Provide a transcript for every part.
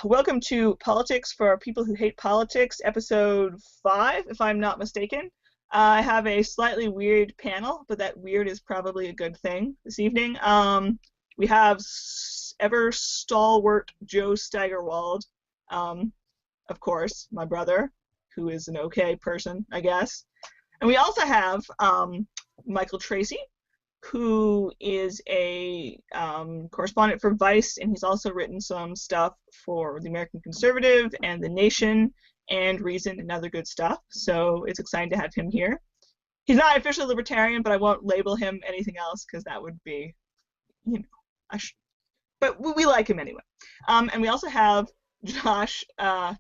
Welcome to Politics for People Who Hate Politics, episode 5, if I'm not mistaken. I have a slightly weird panel, but that weird is probably a good thing this evening. We have ever stalwart Joe Steigerwald, of course, my brother, who is an okay person, I guess. And we also have Michael Tracy, who is a correspondent for Vice, and he's also written some stuff for the American Conservative and The Nation and Reason and other good stuff. So it's exciting to have him here. He's not officially libertarian, but I won't label him anything else because that would be, but we like him anyway. And we also have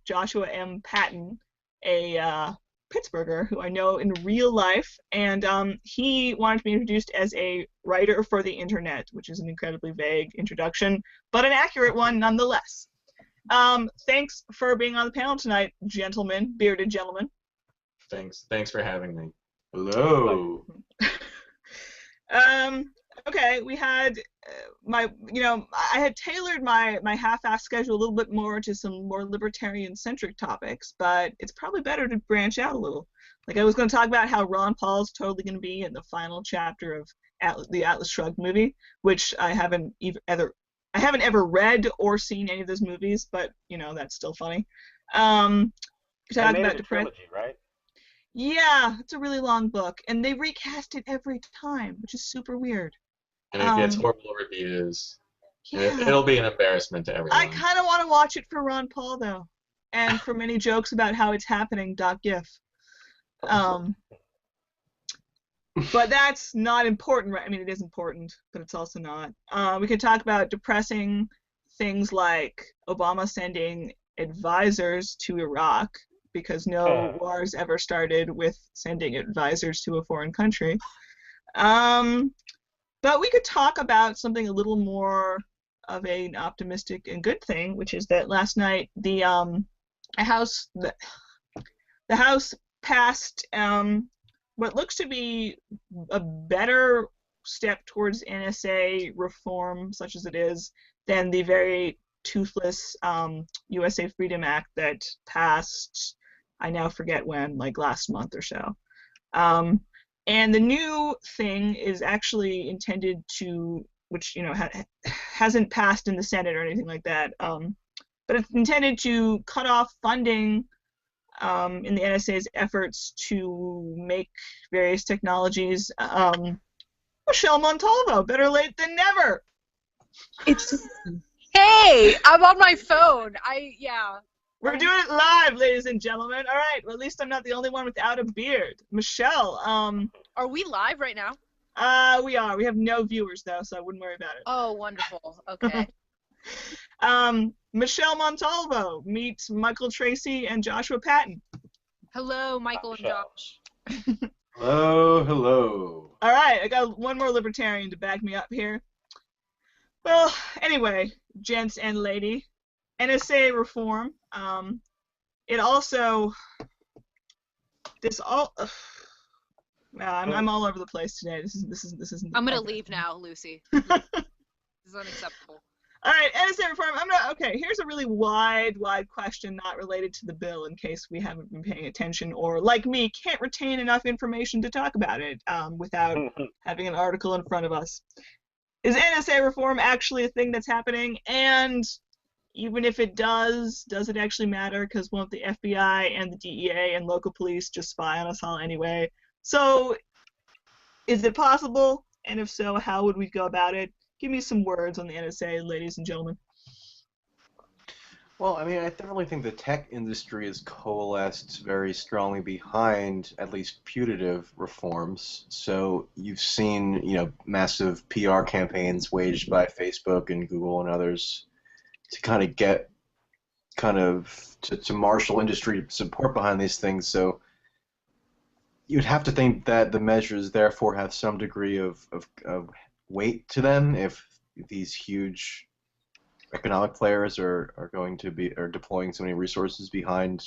Joshua M. Patton, a Pittsburgher who I know in real life, and he wanted to be introduced as a writer for the internet, which is an incredibly vague introduction, but an accurate one nonetheless. Thanks for being on the panel tonight, gentlemen, bearded gentlemen. Thanks for having me. Hello. Okay, we had I had tailored my half-assed schedule a little bit more to some more libertarian-centric topics, but it's probably better to branch out a little. Like, I was going to talk about how Ron Paul's totally going to be in the final chapter of the Atlas Shrugged movie, which I haven't ever read or seen any of those movies, but that's still funny. Talk about the trilogy, right? Yeah, it's a really long book, and they recast it every time, which is super weird. And it gets horrible reviews. Yeah. It'll be an embarrassment to everyone. I kind of want to watch it for Ron Paul, though, and for many jokes about how it's happening, .gif. But that's not important, right? I mean, it is important, but it's also not. We could talk about depressing things like Obama sending advisors to Iraq, because no wars ever started with sending advisors to a foreign country. But we could talk about something a little more of an optimistic and good thing, which is that last night the House passed what looks to be a better step towards NSA reform, such as it is, than the very toothless USA Freedom Act that passed, I now forget when, like last month or so. And the new thing is actually intended to, which hasn't passed in the Senate or anything like that, but it's intended to cut off funding in the NSA's efforts to make various technologies. Michelle Montalvo, better late than never. Hey, I'm on my phone. We're doing it live, ladies and gentlemen. All right. Well, at least I'm not the only one without a beard. Michelle. Are we live right now? We are. We have no viewers though, so I wouldn't worry about it. Oh, wonderful. Okay. Michelle Montalvo meets Michael Tracy and Joshua Patton. Hello, Michael and Josh. Hello. All right. I got one more libertarian to back me up here. Well, anyway, gents and lady, NSA reform. It also I'm all over the place today. This isn't. I'm gonna leave now, Lucy. This is unacceptable. All right, NSA reform. Here's a really wide question, not related to the bill, in case we haven't been paying attention, or like me, can't retain enough information to talk about it without having an article in front of us. Is NSA reform actually a thing that's happening? And even if it does it actually matter? Because won't the FBI and the DEA and local police just spy on us all anyway? So, is it possible? And if so, how would we go about it? Give me some words on the NSA, ladies and gentlemen. Well, I mean, I definitely think the tech industry has coalesced very strongly behind at least putative reforms. So you've seen, massive PR campaigns waged by Facebook and Google and others to kind of get to marshal industry support behind these things. So you'd have to think that the measures therefore have some degree of weight to them if these huge economic players are deploying so many resources behind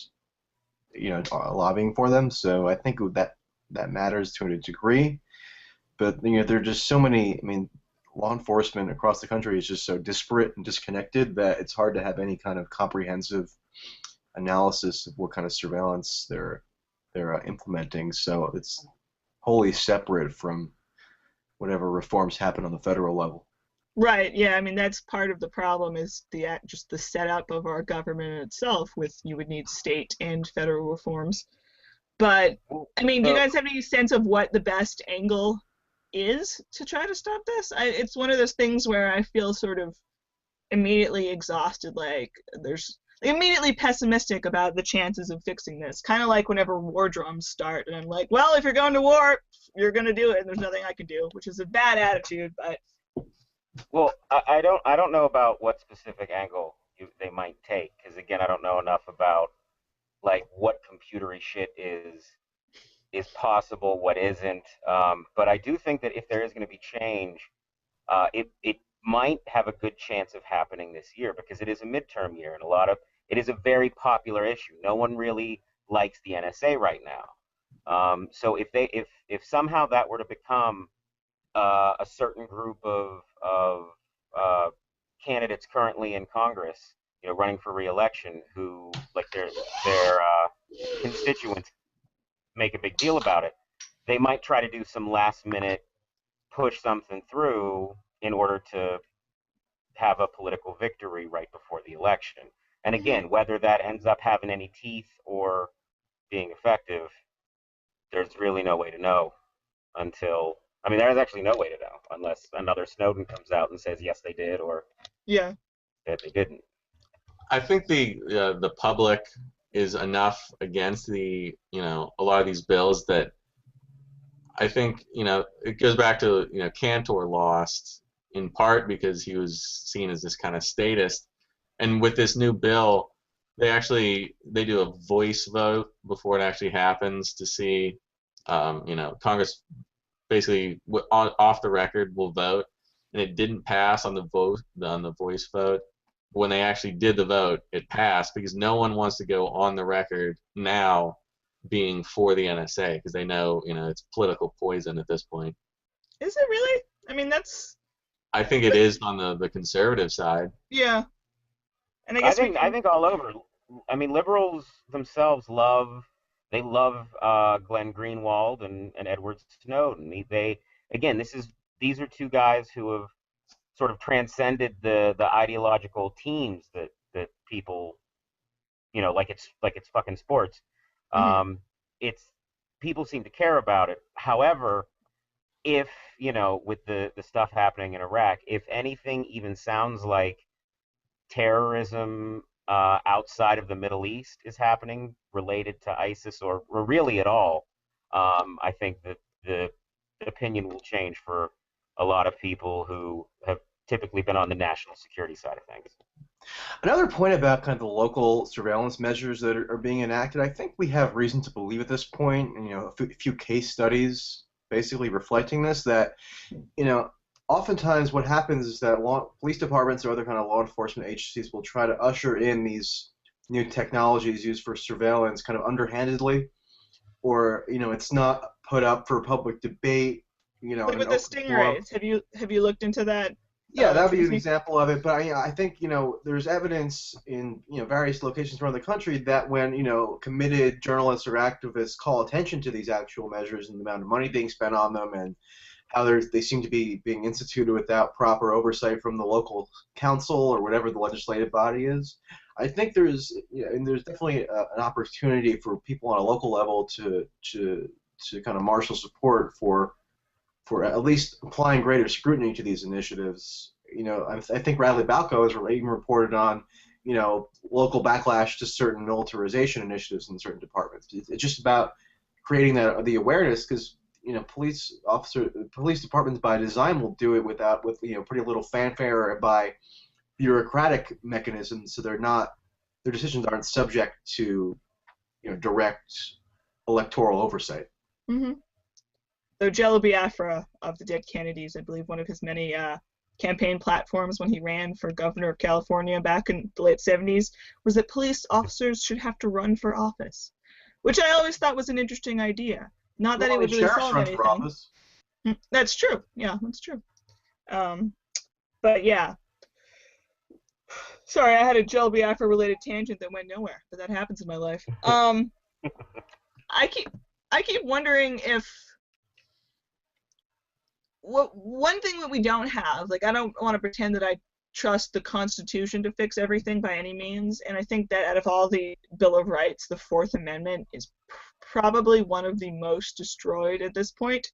lobbying for them. So I think that matters to a degree. But there are just so many. I mean, law enforcement across the country is just so disparate and disconnected that it's hard to have any kind of comprehensive analysis of what kind of surveillance they're implementing. So it's wholly separate from whatever reforms happen on the federal level. Right. Yeah. I mean, that's part of the problem is just the setup of our government itself. With you would need state and federal reforms. But I mean, do you guys have any sense of what the best angle is to try to stop this? It's one of those things where I feel sort of immediately exhausted, like immediately pessimistic about the chances of fixing this. Kind of like whenever war drums start, and I'm like, well, if you're going to war, you're going to do it, and there's nothing I can do, which is a bad attitude, but. Well, I don't know about what specific angle they might take, because again, I don't know enough about like what computery shit is possible, what isn't. But I do think that if there is going to be change, it might have a good chance of happening this year, because it is a midterm year, and it is a very popular issue. No one really likes the NSA right now. So if somehow that were to become a certain group of candidates currently in Congress, running for re-election, who like their constituents make a big deal about it, they might try to do some last minute push something through in order to have a political victory right before the election. And again, whether that ends up having any teeth or being effective, there's really no way to know until. I mean, there's actually no way to know unless another Snowden comes out and says yes they did, or that they didn't. I think the public is enough against a lot of these bills that I think it goes back to Cantor lost in part because he was seen as this kind of statist, and with this new bill they do a voice vote before it actually happens to see Congress basically off the record will vote, and it didn't pass on the voice vote. When they actually did the vote, it passed because no one wants to go on the record now being for the NSA because they know it's political poison at this point. Is it really? I mean, I think it is on the conservative side. Yeah, and I guess I think all over. I mean, liberals themselves love Glenn Greenwald and Edward Snowden. These are two guys who have sort of transcended the ideological teams that people, like it's fucking sports. It's people seem to care about it. However, if with the stuff happening in Iraq, if anything even sounds like terrorism outside of the Middle East is happening related to ISIS or really at all, I think that the opinion will change for a lot of people who have typically been on the national security side of things. Another point about kind of the local surveillance measures that are being enacted, I think we have reason to believe at this point, and a few case studies basically reflecting this, that oftentimes what happens is that police departments or other kind of law enforcement agencies will try to usher in these new technologies used for surveillance kind of underhandedly, or it's not put up for public debate. What about the stingrays? Have you looked into that? Yeah, that would be an example of it. But I think there's evidence in various locations around the country that when committed journalists or activists call attention to these actual measures and the amount of money being spent on them and how they seem to be being instituted without proper oversight from the local council or whatever the legislative body is, I think there's definitely an opportunity for people on a local level to kind of marshal support for at least applying greater scrutiny to these initiatives. I think Radley Balco has even reported on, local backlash to certain militarization initiatives in certain departments. It's just about creating the awareness, because police departments by design will do it with pretty little fanfare and by bureaucratic mechanisms, so their decisions aren't subject to direct electoral oversight. Mm-hmm. So Jello Biafra of the Dead Kennedys, I believe one of his many campaign platforms when he ran for governor of California back in the late 70s was that police officers should have to run for office, which I always thought was an interesting idea. Not that it would really solve anything. For office. That's true. Yeah, that's true. Um, but yeah, sorry, I had a Gel Biafra related tangent that went nowhere, but that happens in my life. I keep I keep wondering if one thing that we don't have, like I don't want to pretend that I trust the Constitution to fix everything by any means, and I think that out of all the Bill of Rights, the Fourth Amendment is probably one of the most destroyed at this point.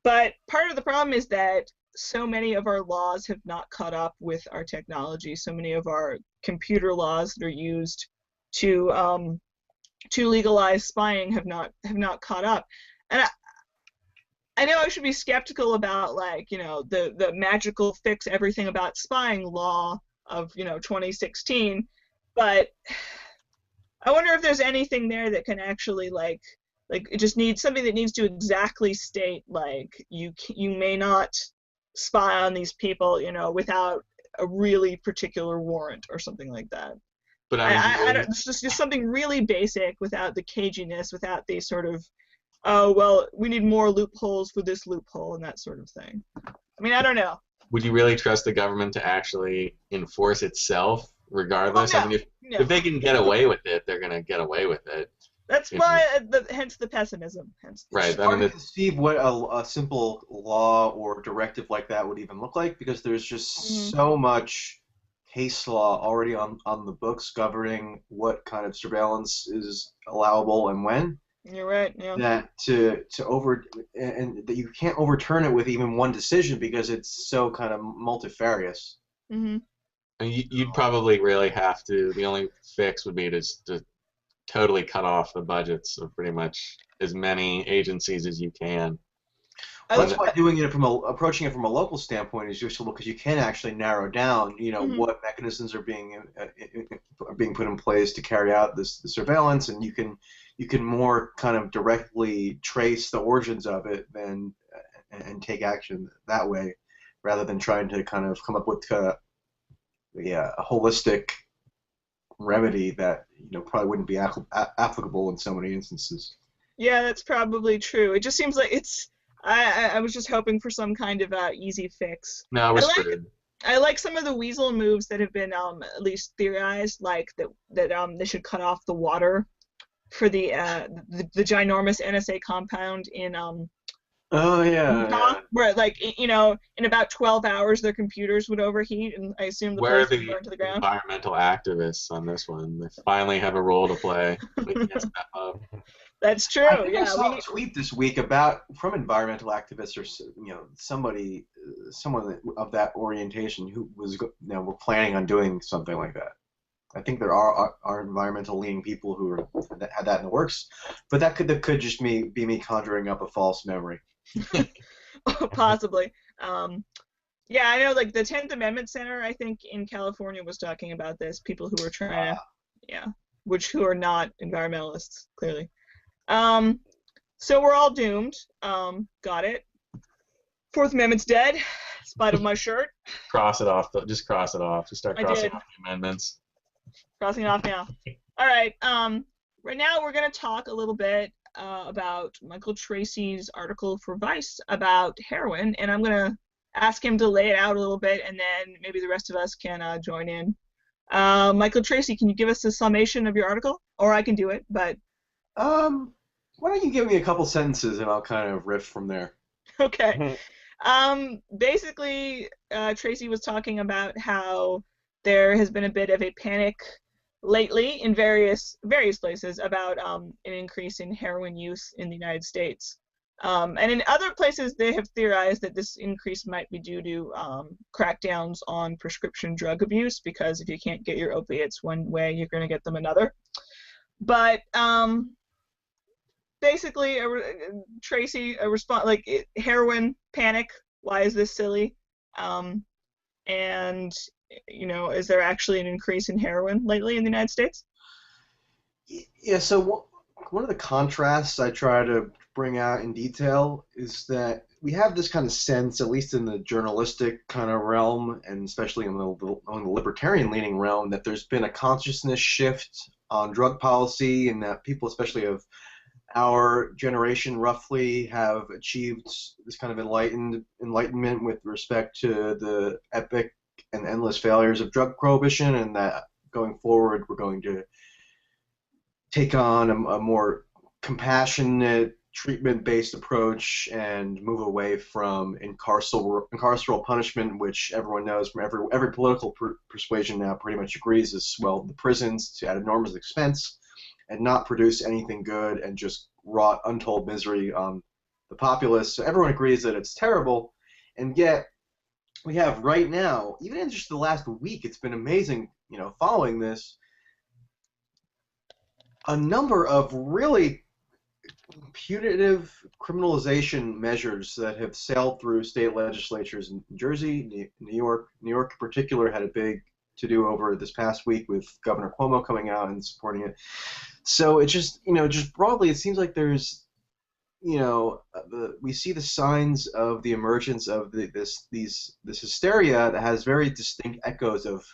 But part of the problem is that so many of our laws have not caught up with our technology. So many of our computer laws that are used to legalize spying have not caught up. And I know I should be skeptical about like the magical fix everything about spying law of 2016, but I wonder if there's anything there that can actually like it just needs something that needs to exactly state like you may not spy on these people without a really particular warrant or something like that. But I mean, I don't, it's just something really basic without the caginess, without the sort of, oh, well, we need more loopholes for this loophole and that sort of thing. I mean, I don't know. would you really trust the government to actually enforce itself regardless? Oh, no, I mean, no. if they can get away with it, they're going to get away with it. That's why, hence the pessimism. Right. It's hard to conceive what a simple law or directive like that would even look like, because there's just so much case law already on the books governing what kind of surveillance is allowable and when. You're right. Yeah. That and that you can't overturn it with even one decision because it's so kind of multifarious. Mm-hmm. And you'd probably really have to. The only fix would be to totally cut off the budgets of pretty much as many agencies as you can. That's why doing it approaching it from a local standpoint is useful, because you can actually narrow down, what mechanisms are being put in place to carry out the surveillance, and you can more kind of directly trace the origins of it and take action that way, rather than trying to kind of come up with a holistic remedy that probably wouldn't be applicable in so many instances. Yeah, that's probably true. It just seems like it's. I was just hoping for some kind of easy fix. No, we're screwed. I like some of the weasel moves that have been at least theorized, like that they should cut off the water for the ginormous NSA compound in Oh yeah. where like in about 12 hours their computers would overheat, and I assume the place would burn to the ground. Environmental activists on this one? They finally have a role to play. We can step up. That's true. I saw a tweet this week from environmental activists or someone of that orientation who was were planning on doing something like that. I think there are environmental leaning people who had that in the works, but that could just be me conjuring up a false memory. Possibly. Yeah, I know. Like the 10th Amendment Center, I think in California was talking about this. People who were trying to, who are not environmentalists, clearly. So we're all doomed. Got it. Fourth Amendment's dead, in spite of my shirt. Cross it off. Just cross it off. Just start crossing off the amendments. Crossing it off now. All right. Right now we're going to talk a little bit about Michael Tracy's article for Vice about heroin, and I'm going to ask him to lay it out a little bit, and then maybe the rest of us can join in. Michael Tracy, can you give us a summation of your article? Or I can do it, but... Why don't you give me a couple sentences and I'll kind of riff from there. Okay. Basically, Tracy was talking about how there has been a bit of a panic lately in various places about an increase in heroin use in the United States. And in other places, they have theorized that this increase might be due to crackdowns on prescription drug abuse, because if you can't get your opiates one way, you're going to get them another. But basically, Tracy response like heroin panic. Why is this silly? And is there actually an increase in heroin lately in the United States? Yeah. So one of the contrasts I try to bring out in detail is that we have this kind of sense, at least in the journalistic kind of realm, and especially in the libertarian-leaning realm, that there's been a consciousness shift on drug policy, and that people, especially, our generation roughly have achieved this kind of enlightenment with respect to the epic and endless failures of drug prohibition, and that going forward we're going to take on a more compassionate treatment-based approach and move away from carceral punishment, which everyone knows from every political persuasion now pretty much agrees is swelled the prisons at enormous expense and not produce anything good and just wrought untold misery on the populace. So everyone agrees that it's terrible, and yet we have right now, even in just the last week, it's been amazing, following this, a number of really punitive criminalization measures that have sailed through state legislatures in New Jersey, New York. New York in particular had a big to-do over this past week with Governor Cuomo coming out and supporting it. So it just, just broadly, it seems like there's, we see the signs of the emergence of this hysteria that has very distinct echoes of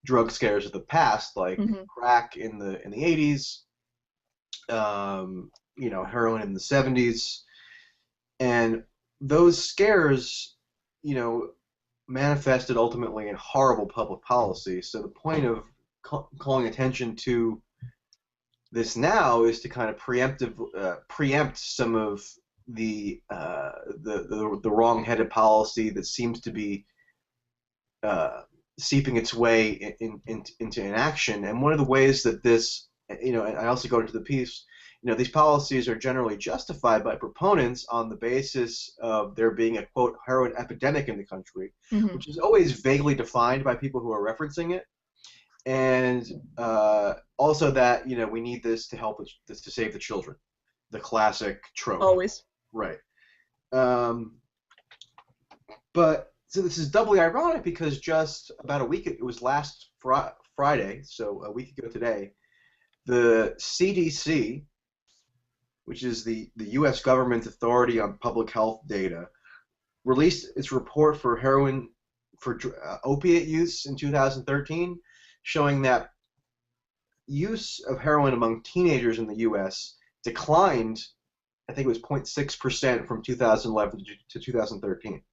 drug scares of the past, like crack in the 80s, heroin in the 70s, and those scares, manifested ultimately in horrible public policy. So the point of calling attention to this now is to kind of preempt some of the wrong-headed policy that seems to be seeping its way into inaction. And one of the ways that this, and I also go into the piece, these policies are generally justified by proponents on the basis of there being a, quote, heroin epidemic in the country, which is always vaguely defined by people who are referencing it. And also that, we need this to help to save the children, the classic trope. Always. Right. But so this is doubly ironic because just about a week, it was last Friday, so a week ago today, the CDC, which is the U.S. government authority on public health data, released its report for opiate use in 2013, showing that use of heroin among teenagers in the U.S. declined, I think it was 0.6% from 2011 to 2013.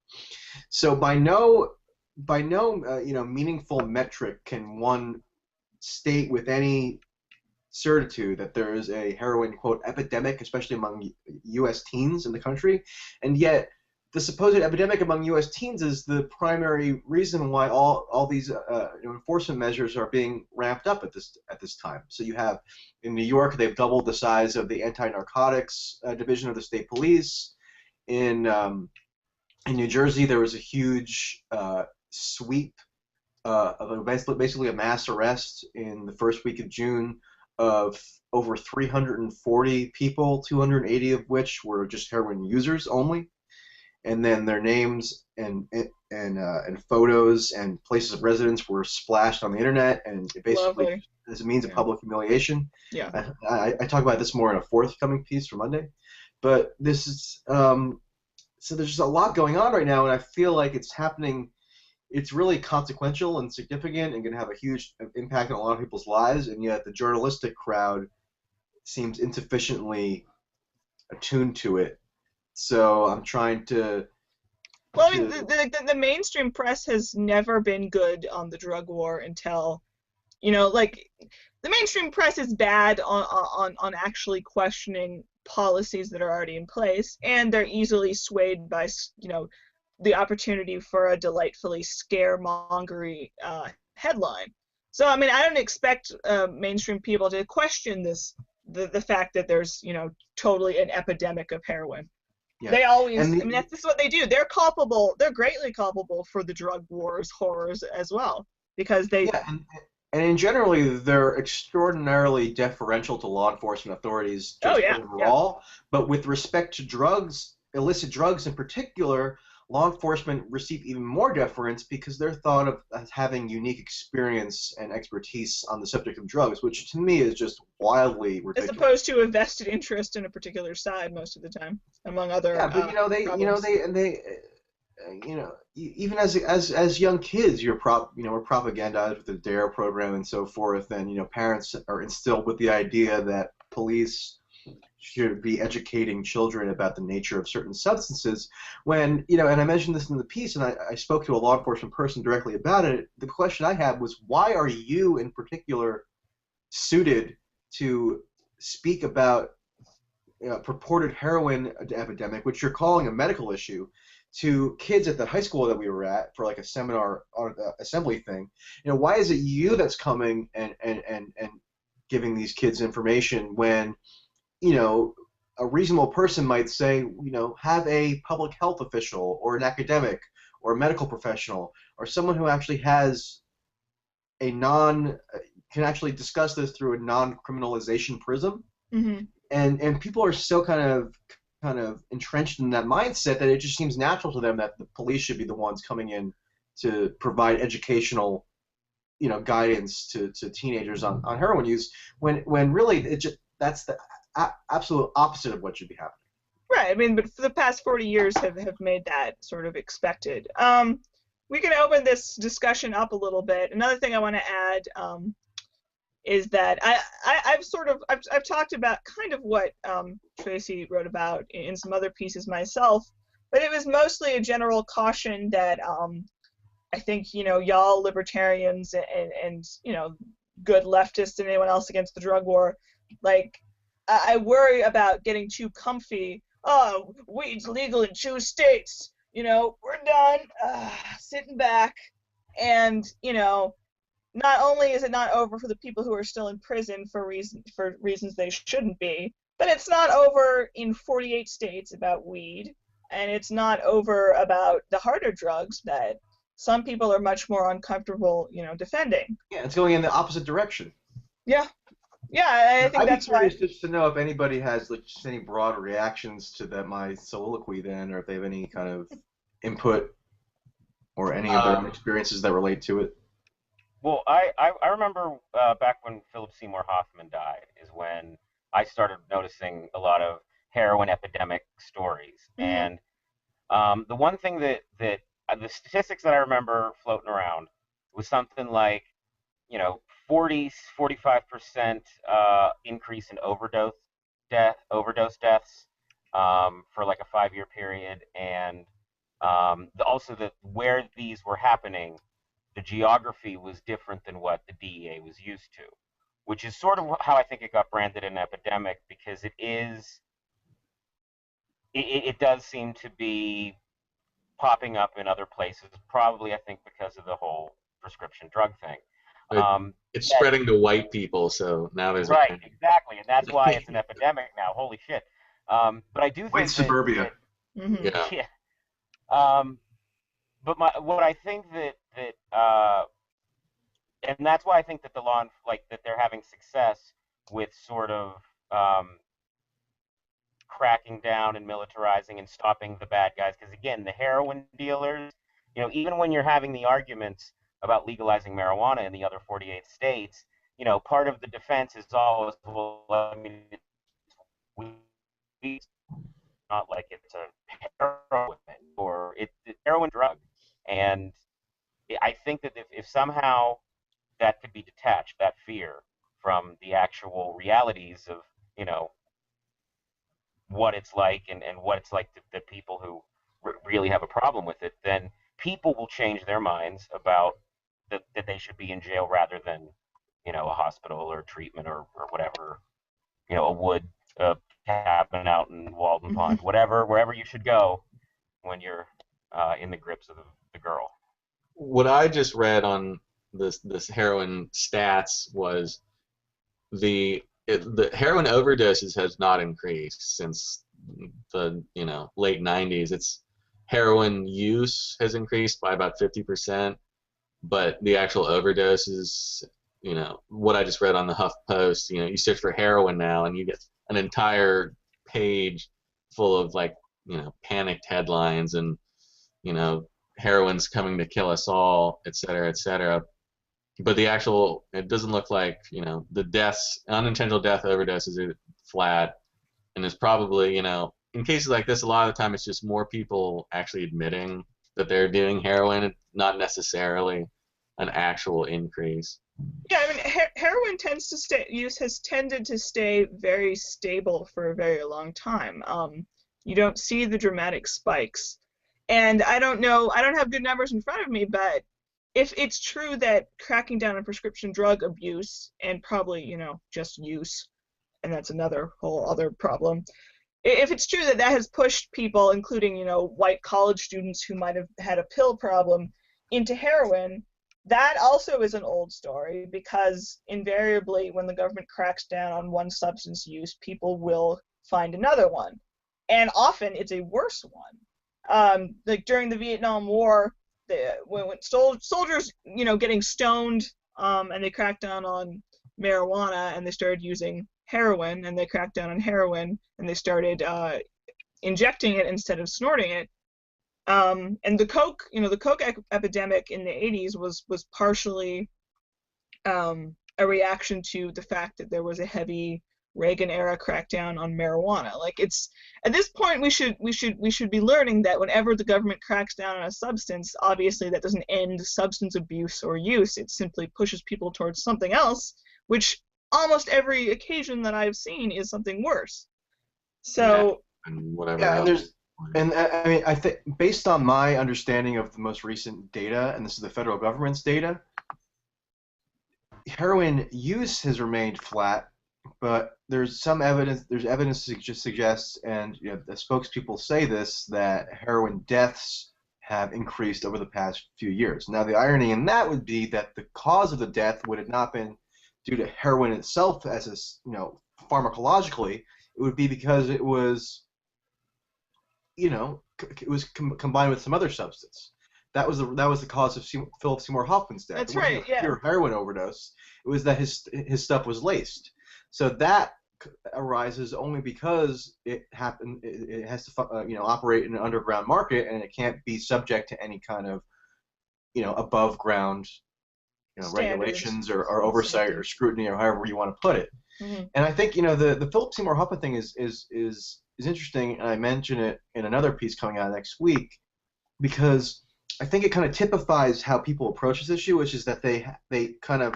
So by no meaningful metric can one state with any certitude that there is a heroin, quote, epidemic, especially among U.S. teens in the country, and yet the supposed epidemic among U.S. teens is the primary reason why all these enforcement measures are being ramped up at this time. So you have in New York, they've doubled the size of the anti-narcotics division of the state police. In New Jersey, there was a huge sweep of basically a mass arrest in the first week of June of over 340 people, 280 of which were just heroin users only, and then their names and photos and places of residence were splashed on the internet, and it basically as a means of public humiliation. Yeah, I talk about this more in a forthcoming piece for Monday, but this is so there's just a lot going on right now, and I feel like it's happening. It's really consequential and significant and going to have a huge impact on a lot of people's lives, and yet the journalistic crowd seems insufficiently attuned to it. So I'm trying to... Well, I mean, the mainstream press has never been good on the drug war until, the mainstream press is bad on actually questioning policies that are already in place, and they're easily swayed by, the opportunity for a delightfully scaremongery headline. So, I mean, I don't expect mainstream people to question the fact that there's, totally an epidemic of heroin. Yeah. They always, that's just what they do. They're greatly culpable for the drug war's horrors as well, because they... Yeah, and in generally, they're extraordinarily deferential to law enforcement authorities just overall, but with respect to drugs, illicit drugs in particular, law enforcement receive even more deference because they're thought of as having unique experience and expertise on the subject of drugs, which to me is just wildly ridiculous. As opposed to a vested interest in a particular side most of the time, among other. Yeah, but even as young kids, we're propagandized with the DARE program and so forth, and parents are instilled with the idea that police should be educating children about the nature of certain substances. When, you know, and I mentioned this in the piece, and I spoke to a law enforcement person directly about it. The question I had was, why are you in particular suited to speak about purported heroin epidemic, which you're calling a medical issue, to kids at the high school that we were at for like a seminar or assembly thing? You know, why is it you that's coming and giving these kids information when, you know, a reasonable person might say, you know, have a public health official or an academic or a medical professional or someone who actually has a can actually discuss this through a non-criminalization prism. Mm-hmm. And people are so kind of entrenched in that mindset that it just seems natural to them that the police should be the ones coming in to provide educational, you know, guidance to teenagers on heroin use, when really that's the absolute opposite of what should be happening. Right. I mean, but for the past 40 years have made that sort of expected. We can open this discussion up a little bit. Another thing I want to add is that I've talked about kind of what Tracy wrote about in some other pieces myself, but it was mostly a general caution that I think, you know, y'all libertarians and you know, good leftists and anyone else against the drug war, like, I worry about getting too comfy. Oh, weed's legal in 2 states. You know, we're done. Sitting back. And, you know, not only is it not over for the people who are still in prison for reasons they shouldn't be, but it's not over in 48 states about weed, and it's not over about the harder drugs that some people are much more uncomfortable, you know, defending. Yeah, it's going in the opposite direction. Yeah. Yeah, I think I'd that's be curious just to know if anybody has like just any broad reactions to my soliloquy then, or if they have any kind of input or any of their own experiences that relate to it. Well, I remember back when Philip Seymour Hoffman died is when I started noticing a lot of heroin epidemic stories. Mm-hmm. And the one thing that the statistics that I remember floating around was something like, you know, 45% increase in overdose deaths for like a 5-year period, and also that where these were happening, the geography was different than what the DEA was used to, which is sort of how I think it got branded an epidemic, because it does seem to be popping up in other places, probably I think because of the whole prescription drug thing. It's spreading to white people, so now there's right, exactly, and that's why it's an epidemic now. Holy shit! But I do think white suburbia. Mm-hmm. Yeah. But what I think that and that's why I think that that they're having success with sort of cracking down and militarizing and stopping the bad guys. Because again, the heroin dealers, you know, even when you're having the arguments about legalizing marijuana in the other 48 states, you know, part of the defense is always, well, I mean, it's not like it's a heroin or it's a heroin drug. And I think that if somehow that could be detached, that fear, from the actual realities of, you know, what it's like and what it's like to the people who really have a problem with it, then people will change their minds about that they should be in jail rather than, you know, a hospital or treatment or whatever, you know, a wood cabin out in Walden Pond, wherever you should go when you're in the grips of the girl. What I just read on this heroin stats was the heroin overdoses has not increased since the, you know, late 90s. It's heroin use has increased by about 50%, but the actual overdoses, you know, what I just read on the HuffPost, you know, you search for heroin now and you get an entire page full of, like, you know, panicked headlines and, you know, heroin's coming to kill us all, et cetera, et cetera. But the actual, it doesn't look like, you know, the deaths, unintentional death overdoses are flat, and it's probably, you know, in cases like this, a lot of the time it's just more people actually admitting that they're doing heroin, not necessarily an actual increase. Yeah, I mean, heroin use has tended to stay very stable for a very long time. You don't see the dramatic spikes. And I don't know, I don't have good numbers in front of me, but if it's true that cracking down on prescription drug abuse and probably, just use, and that's another whole other problem. If it's true that that has pushed people, including, white college students who might have had a pill problem, into heroin, that also is an old story because invariably when the government cracks down on one substance use, people will find another one. And often it's a worse one. Like during the Vietnam War, when soldiers, getting stoned, and they cracked down on marijuana and they started using heroin, and they cracked down on heroin and they started injecting it instead of snorting it. And the coke epidemic in the 80s was partially a reaction to the fact that there was a heavy Reagan era crackdown on marijuana. Like, it's at this point we should be learning that whenever the government cracks down on a substance, obviously that doesn't end substance abuse or use. It simply pushes people towards something else, which almost every occasion that I've seen is something worse. So and whatever Yeah, else. and I mean, I think based on my understanding of the most recent data, and this is the federal government's data, heroin use has remained flat, but there's some evidence. There's evidence that just suggests, and the spokespeople say this, that heroin deaths have increased over the past few years. Now, the irony in that would be that the cause of the death would have not been due to heroin itself, as pharmacologically, it would be because it was, combined with some other substance. That was the cause of Philip Seymour Hoffman's death. That's it wasn't right, a yeah. pure heroin overdose. It was that his stuff was laced. So that arises only because it happened. It has to operate in an underground market, and it can't be subject to any kind of above ground regulations or oversight or scrutiny or however you want to put it. Mm-hmm. And I think the Philip Seymour Hoffman thing is interesting, and I mention it in another piece coming out next week, because I think it kind of typifies how people approach this issue, which is that they kind of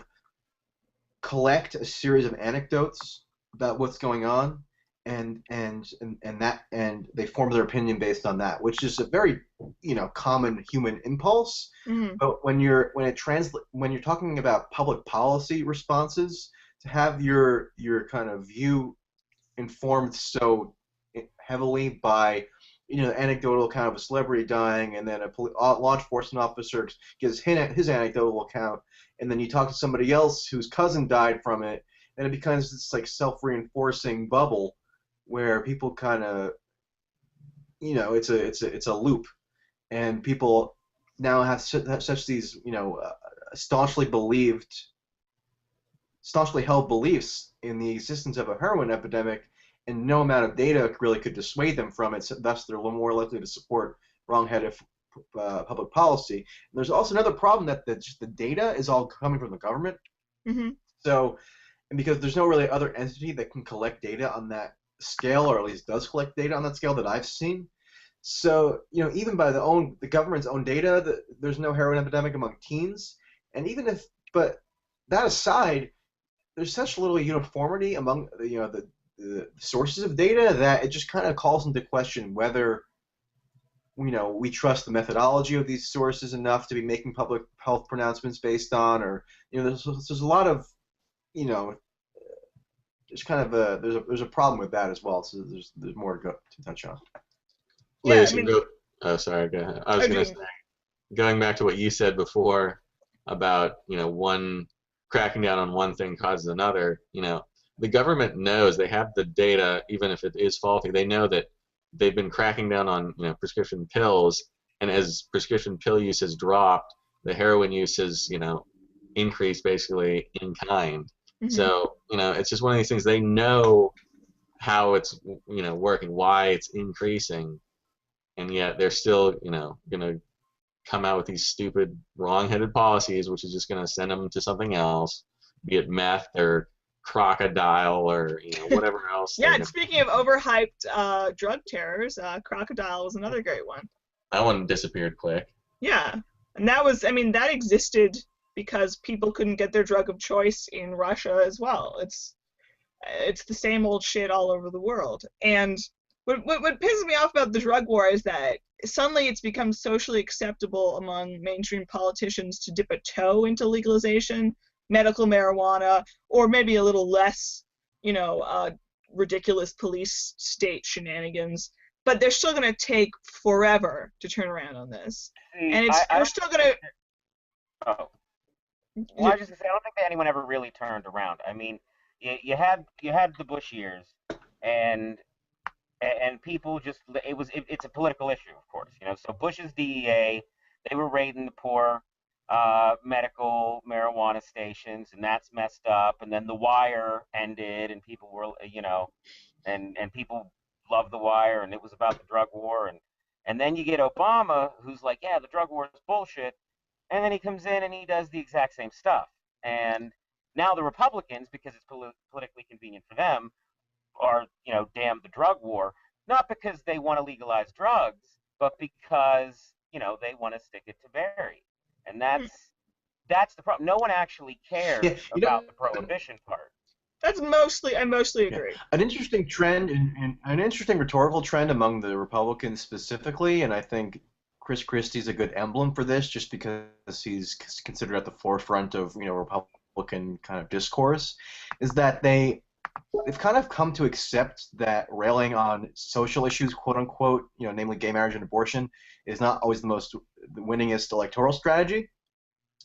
collect a series of anecdotes about what's going on, and they form their opinion based on that, which is a very common human impulse. Mm-hmm. But when you're talking about public policy responses, to have your kind of view informed so heavily by the anecdotal account of a celebrity dying, and then a law enforcement officer gives his anecdotal account, and then you talk to somebody else whose cousin died from it, and it becomes this like self-reinforcing bubble where people kind of it's a loop, and people now have such these staunchly held beliefs in the existence of a heroin epidemic, and no amount of data really could dissuade them from it. So thus, they're a little more likely to support wrong-headed public policy. And there's also another problem that the data is all coming from the government. Mm-hmm. So, and because there's no really other entity that can collect data on that scale, or at least does collect data on that scale that I've seen. So, even by the government's own data, there's no heroin epidemic among teens. And but that aside, there's such little uniformity among the sources of data that it just kind of calls into question whether we trust the methodology of these sources enough to be making public health pronouncements based on, or there's a lot of there's kind of there's a problem with that as well. So there's more to touch on. Yeah, Oh, sorry. Go ahead. I was going to say, going back to what you said before about one cracking down on one thing causes another. The government knows, they have the data, even if it is faulty. They know that they've been cracking down on prescription pills, and as prescription pill use has dropped, the heroin use has increased basically in kind. Mm-hmm. So it's just one of these things. They know how it's working, why it's increasing, and yet they're still going to come out with these stupid wrong-headed policies, which is just going to send them to something else, be it meth or crocodile or whatever else. Yeah, and speaking of overhyped drug terrors, crocodile was another great one. That one disappeared quick. Yeah, and that existed because people couldn't get their drug of choice in Russia as well. It's the same old shit all over the world. And what pisses me off about the drug war is that suddenly it's become socially acceptable among mainstream politicians to dip a toe into legalization, medical marijuana, or maybe a little less, ridiculous police state shenanigans. But they're still going to take forever to turn around on this. See, And they're still going to. Oh. Well, I was just gonna say, I don't think that anyone ever really turned around. I mean, you had the Bush years, and people just it's a political issue, of course. So Bush's DEA, they were raiding the poor medical marijuana stations, and that's messed up. And then The Wire ended, and people were, and people loved The Wire, and it was about the drug war. And then you get Obama, who's like, yeah, the drug war is bullshit. And then he comes in and he does the exact same stuff. And now the Republicans, because it's politically convenient for them, are, damn the drug war, not because they want to legalize drugs, but because, they want to stick it to Barry. And that's the problem. No one actually cares about the prohibition part. I mostly agree. Yeah. An interesting trend and an interesting rhetorical trend among the Republicans specifically, and I think Chris Christie's a good emblem for this, just because he's considered at the forefront of Republican kind of discourse, is that they've kind of come to accept that railing on social issues, quote unquote, namely gay marriage and abortion, is not always the winningest electoral strategy.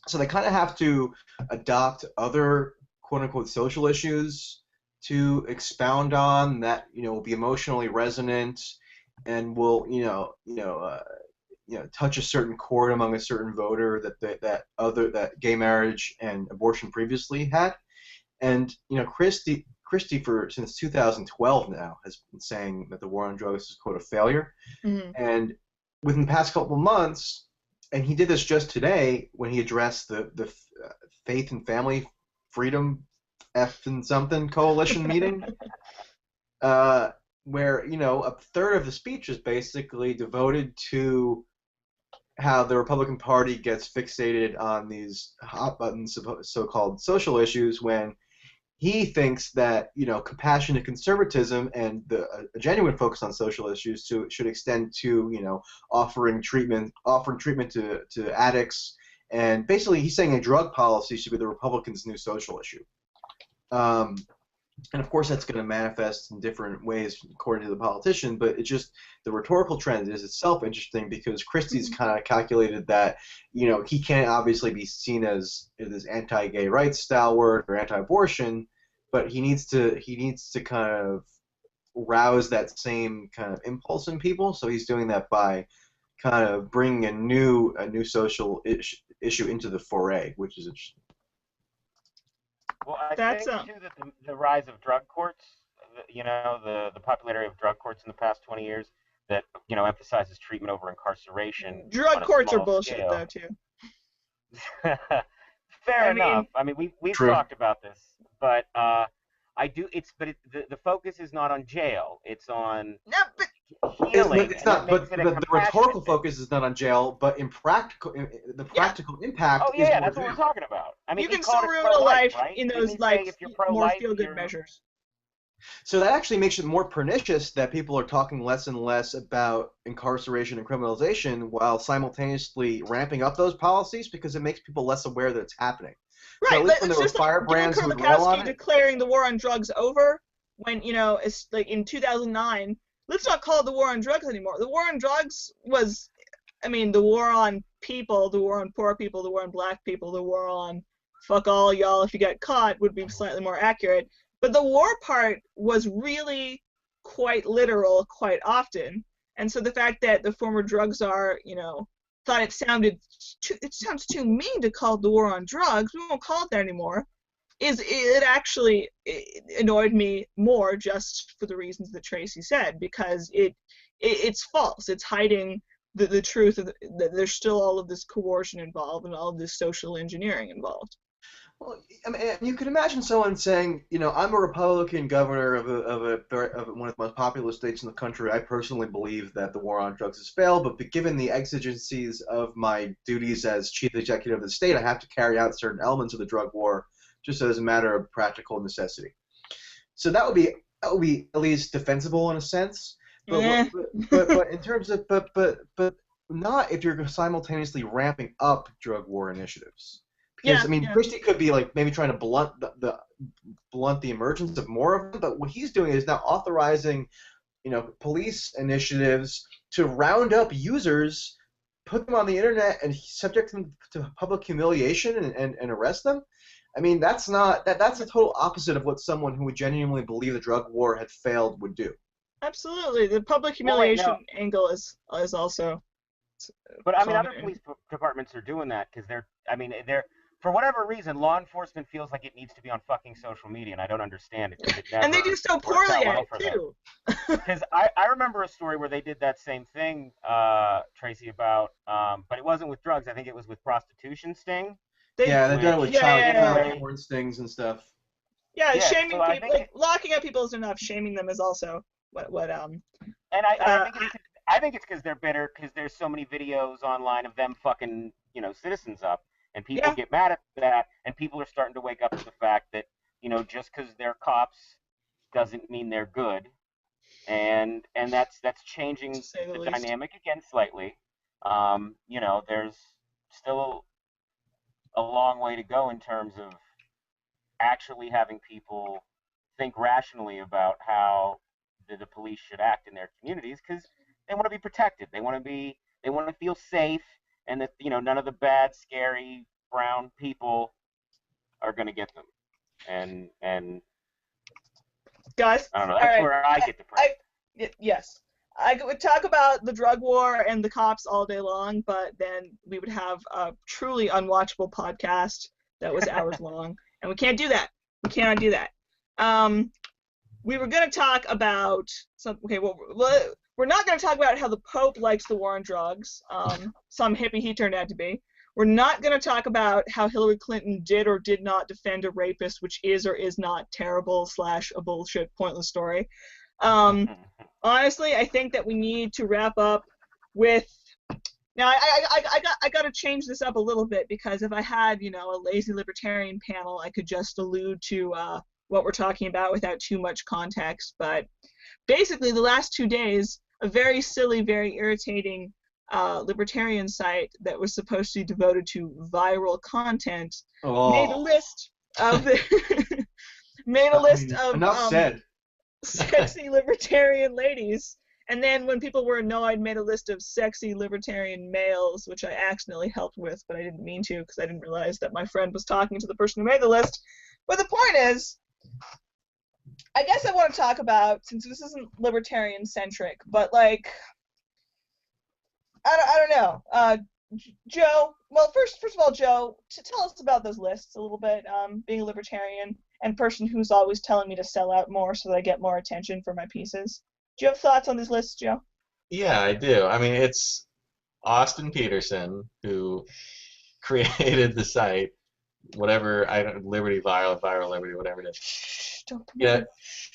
So they kind of have to adopt other quote unquote social issues to expound on that will be emotionally resonant and will touch a certain chord among a certain voter that gay marriage and abortion previously had. And Christie since 2012 now has been saying that the war on drugs is quote a failure. Mm-hmm. And within the past couple of months, and he did this just today when he addressed the Faith and Family Freedom F and something coalition meeting, where a third of the speech is basically devoted to how the Republican Party gets fixated on these hot button so-called social issues when he thinks that compassionate conservatism and a genuine focus on social issues should extend to offering treatment to addicts, and basically he's saying a drug policy should be the Republicans' new social issue. And of course that's going to manifest in different ways according to the politician, but it's just the rhetorical trend is itself interesting because Christie's kind of calculated that he can't obviously be seen as this anti-gay rights stalwart or anti-abortion, but he needs to kind of rouse that same kind of impulse in people. So he's doing that by kind of bringing a new social issue into the foray, which is interesting. Well, I think too that the rise of drug courts, the popularity of drug courts in the past 20 years, that emphasizes treatment over incarceration. Drug courts are bullshit, though, too. Fair enough. I mean, we've talked about this, but the focus is not on jail. It's on healing. It's not. But the rhetorical focus is not on jail, but in practical, the practical impact. Oh yeah, that's what we're talking about. I mean, you can still ruin a life right? in those more feel-good measures. So that actually makes it more pernicious that people are talking less and less about incarceration and criminalization while simultaneously ramping up those policies because it makes people less aware that it's happening. Right, so at least when there were firebrands who would rail on it, declaring the war on drugs over when, it's like in 2009, let's not call it the war on drugs anymore. The war on drugs was, the war on people, the war on poor people, the war on black people, the war on fuck all y'all if you get caught would be slightly more accurate. But the war part was really quite literal quite often. And so the fact that the former drug czar, thought it sounds too mean to call it the war on drugs, we won't call it that anymore, it actually annoyed me more just for the reasons that Tracy said, because it's false. It's hiding the truth that there's still all of this coercion involved and all of this social engineering involved. Well, I mean, you could imagine someone saying, I'm a Republican governor of one of the most populous states in the country. I personally believe that the war on drugs has failed, but given the exigencies of my duties as chief executive of the state, I have to carry out certain elements of the drug war just as a matter of practical necessity. So that would be at least defensible in a sense. But Eh. but in terms of but not if you're simultaneously ramping up drug war initiatives. Because Yeah, I mean, yeah. Christie could be like maybe trying to blunt the emergence of more of them, but what he's doing is now authorizing, police initiatives to round up users, put them on the internet, and subject them to public humiliation and arrest them. I mean, that's not that's the total opposite of what someone who would genuinely believe the drug war had failed would do. Absolutely. The public Well, wait, no. humiliation angle is also But I mean, other common. police departments are doing that because they're for whatever reason, law enforcement feels like it needs to be on fucking social media, and I don't understand it because it And they never do so works poorly out at well it for them. too. Because I remember a story where they did that same thing, Tracy, about but it wasn't with drugs. I think it was with prostitution sting. Yeah, they've done it with Which, child anyway, porn stings and stuff. Yeah, yeah. shaming So I people, think like locking up people is enough. Shaming them is also what and I uh, think it's because they're bitter because there's so many videos online of them fucking citizens up, and people yeah. get mad at that, and people are starting to wake up to the fact that just because they're cops doesn't mean they're good, and that's To changing say the the least. dynamic again slightly. There's still a long way to go in terms of actually having people think rationally about how the police should act in their communities because they want to be protected. They want to feel safe, and that none of the bad, scary brown people are going to get them. And Guys, I don't know. all That's right. where I get depressed. Yes. I would talk about the drug war and the cops all day long, but then we would have a truly unwatchable podcast that was hours long, and we can't do that. We cannot do that. We were going to talk about some. Okay, well, we're not going to talk about how the Pope likes the war on drugs. Some hippie he turned out to be. We're not going to talk about how Hillary Clinton did or did not defend a rapist, which is or is not terrible / a bullshit, pointless story. Honestly, I think that we need to wrap up with. Now, I got to change this up a little bit because if I had, a lazy libertarian panel, I could just allude to what we're talking about without too much context. But basically, the last 2 days, a very silly, very irritating libertarian site that was supposed to be devoted to viral content made a list of the Enough said. sexy libertarian ladies, and then when people were annoyed, made a list of sexy libertarian males, which I accidentally helped with, but I didn't mean to because I didn't realize that my friend was talking to the person who made the list. But the point is, I guess I want to talk about, since this isn't libertarian centric, but like, I don't know. Joe, well, first of all, Joe, to tell us about those lists a little bit, being a libertarian and person who's always telling me to sell out more so that I get more attention for my pieces. Do you have thoughts on these lists, Joe? Yeah, I do. I mean, it's Austin Peterson who created the site, whatever, Liberty Viral Liberty, whatever it is. Shh, don't promote Yeah, it.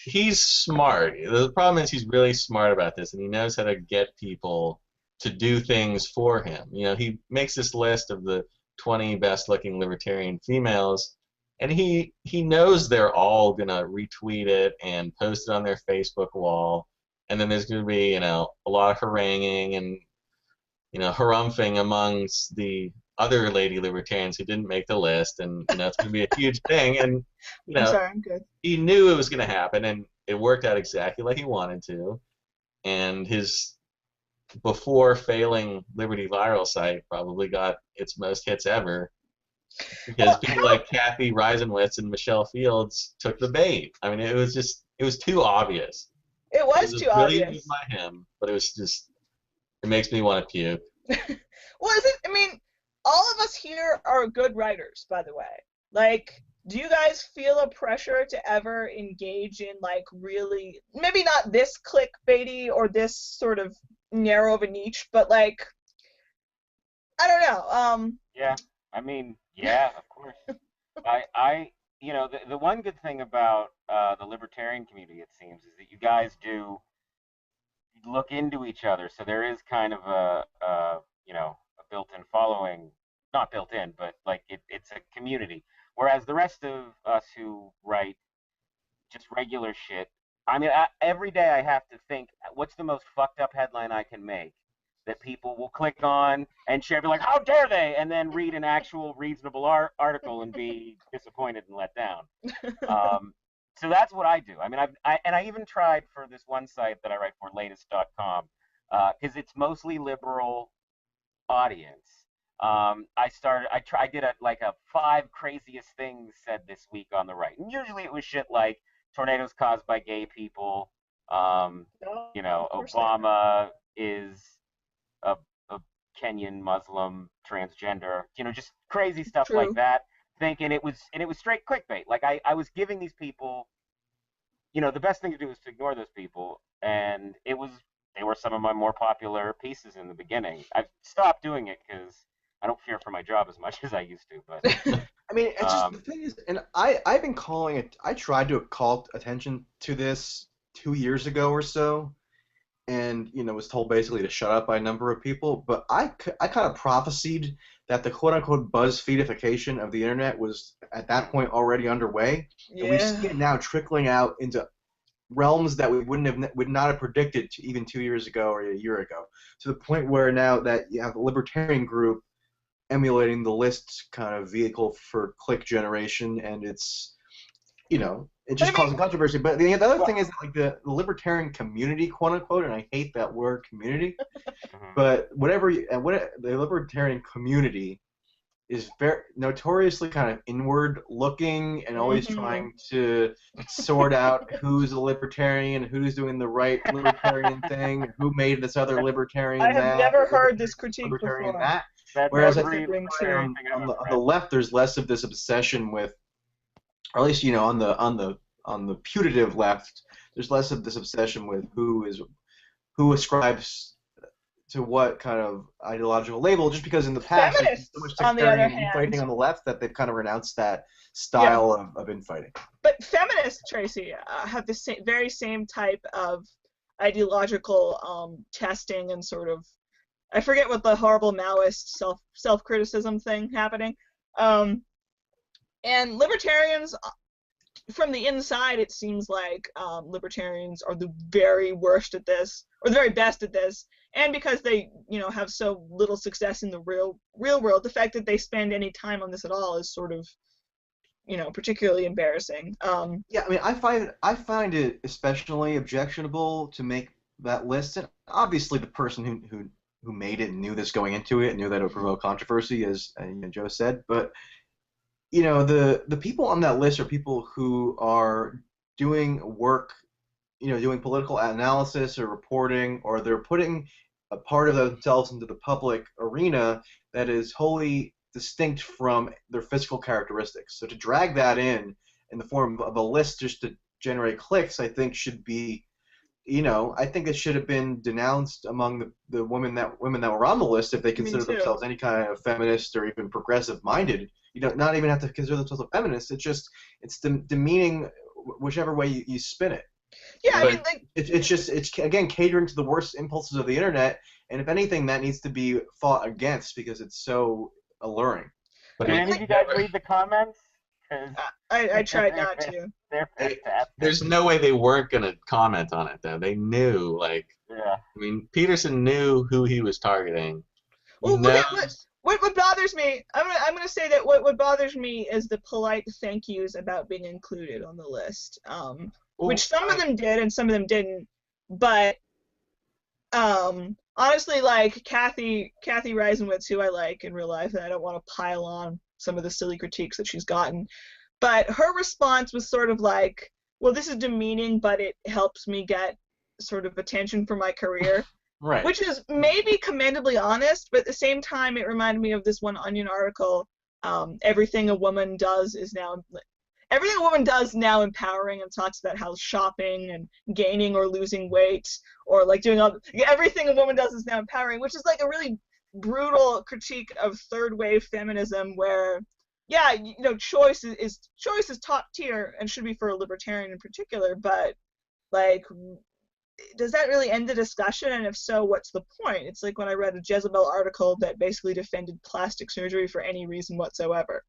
he's smart. The problem is he's really smart about this, and he knows how to get people to do things for him. He makes this list of the 20 best-looking libertarian females, and he knows they're all gonna retweet it and post it on their Facebook wall, and then there's gonna be a lot of haranguing and harumphing amongst the other lady libertarians who didn't make the list, and it's gonna be a huge thing, and I'm sorry, I'm good. he knew it was gonna happen, and it worked out exactly like he wanted to, and his before failing Liberty Viral site probably got its most hits ever because people like Kathy Reisenwitz and Michelle Fields took the bait. I mean, it was too obvious. It was too brilliant obvious. by him, but it makes me want to puke. Well, I mean, all of us here are good writers, by the way. Like, do you guys feel a pressure to ever engage in, like, really, maybe not this clickbaity or this sort of narrow of a niche, but, like, I don't know. Yeah, I mean, yeah, of course. the one good thing about the libertarian community, it seems, is that you guys do look into each other. So there is kind of a built-in following, not built-in, but like it's a community. Whereas the rest of us who write just regular shit, I mean, every day I have to think, what's the most fucked up headline I can make that people will click on and share, be like, how dare they, and then read an actual reasonable article and be disappointed and let down. So that's what I do. I mean, I even tried for this one site that I write for, latest.com, because it's mostly liberal audience. I did a 5 craziest things said this week on the right, and usually it was shit like tornadoes caused by gay people. Obama is a Kenyan Muslim transgender. Just crazy stuff True. like that. Thinking it was straight clickbait. Like I was giving these people, the best thing to do is to ignore those people, and they were some of my more popular pieces in the beginning. I've stopped doing it because I don't fear for my job as much as I used to. But I mean, it's just the thing is, and I've been calling it. I tried to call attention to this 2 years ago or so, and was told basically to shut up by a number of people. But I kind of prophesied that the quote-unquote BuzzFeedification of the internet was at that point already underway. Yeah. And we see it now trickling out into realms that we would not have predicted even 2 years ago or a year ago, to the point where now that you have a libertarian group emulating the list kind of vehicle for click generation, and it's just causing controversy. But the other thing is like the libertarian community, quote unquote, and I hate that word community, but the libertarian community is very notoriously kind of inward looking and always trying to sort out who's a libertarian, who's doing the right libertarian thing, who made this other libertarian. I have never heard this critique libertarian before. that. Whereas I think on the left, there's less of this obsession with, or at least on the putative left, there's less of this obsession with who ascribes to what kind of ideological label, just because in the past there's so much sectarian infighting on the left that they've kind of renounced that style of infighting. But feminists, Tracy, have the very same type of ideological testing and sort of, I forget what the horrible Maoist self-criticism thing happening. And libertarians, from the inside, it seems like libertarians are the very worst at this, or the very best at this. And because they, have so little success in the real world, the fact that they spend any time on this at all is sort of, particularly embarrassing. Yeah, I mean, I find it especially objectionable to make that list. And obviously, the person who made it knew this going into it, knew that it would provoke controversy, as Joe said. But the people on that list are people who are doing work, doing political analysis or reporting, or they're putting a part of themselves into the public arena that is wholly distinct from their physical characteristics. So to drag that in the form of a list just to generate clicks, I think should be, I think it should have been denounced among the women that were on the list if they consider themselves any kind of feminist or even progressive-minded. Not even have to consider themselves a feminist. It's demeaning whichever way you spin it. Yeah, I mean, it's again catering to the worst impulses of the internet, and if anything, that needs to be fought against because it's so alluring. But did any of you guys read the comments? I tried not to. They're fantastic. There's no way they weren't gonna comment on it though. They knew, I mean, Peterson knew who he was targeting. Well, what bothers me, I'm gonna say that what bothers me is the polite thank yous about being included on the list. Which some of them did and some of them didn't, but honestly, like Kathy Reisenwitz, who I like in real life, and I don't want to pile on some of the silly critiques that she's gotten, but her response was sort of like, well, this is demeaning, but it helps me get sort of attention for my career. Right. Which is maybe commendably honest, but at the same time, it reminded me of this one Onion article, everything a woman does now empowering, and talks about how shopping and gaining or losing weight, or like doing everything a woman does is now empowering, which is like a really brutal critique of third wave feminism, where yeah, choice is top tier and should be for a libertarian in particular, but like, does that really end the discussion? And if so, what's the point? It's like when I read a Jezebel article that basically defended plastic surgery for any reason whatsoever.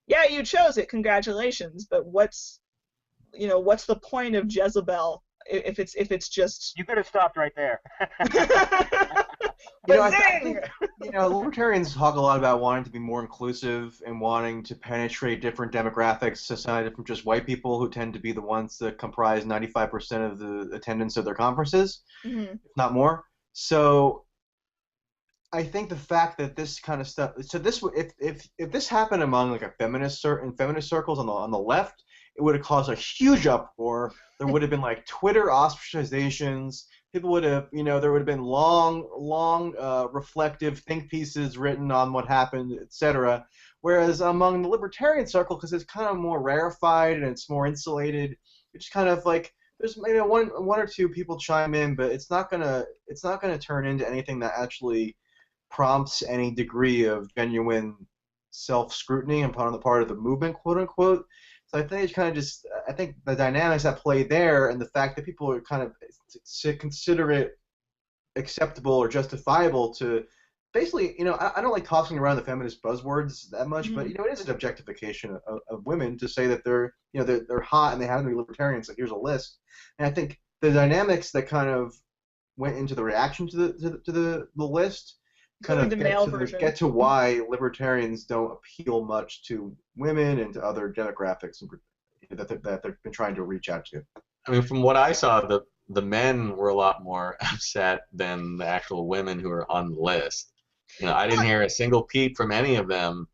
Yeah, you chose it, congratulations, but what's the point of Jezebel if it's just You could have stopped right there. You know, I zing! think, libertarians talk a lot about wanting to be more inclusive and wanting to penetrate different demographics aside from just white people who tend to be the ones that comprise 95% of the attendance of their conferences, Mhm. if not more. So I think the fact that this kind of stuff, so this if this happened among like in feminist circles on the left, it would have caused a huge uproar. There would have been like Twitter ostracizations. People would have, there would have been long, reflective think pieces written on what happened, etc. Whereas among the libertarian circle, because it's kind of more rarefied and it's more insulated, it's kind of like there's maybe one or two people chime in, but it's not gonna turn into anything that actually prompts any degree of genuine self-scrutiny upon the part of the movement, quote unquote. So I think it's kind of just, I think the dynamics at play there and the fact that people are kind of consider it acceptable or justifiable to basically, I don't like tossing around the feminist buzzwords that much, but it is an objectification of women to say that they're hot and they happen to be libertarians. Like here's a list, and I think the dynamics that kind of went into the reaction to the list kind of get to why libertarians don't appeal much to women and to other demographics that they've been trying to reach out to. I mean, from what I saw, the men were a lot more upset than the actual women who were on the list. I didn't hear a single peep from any of them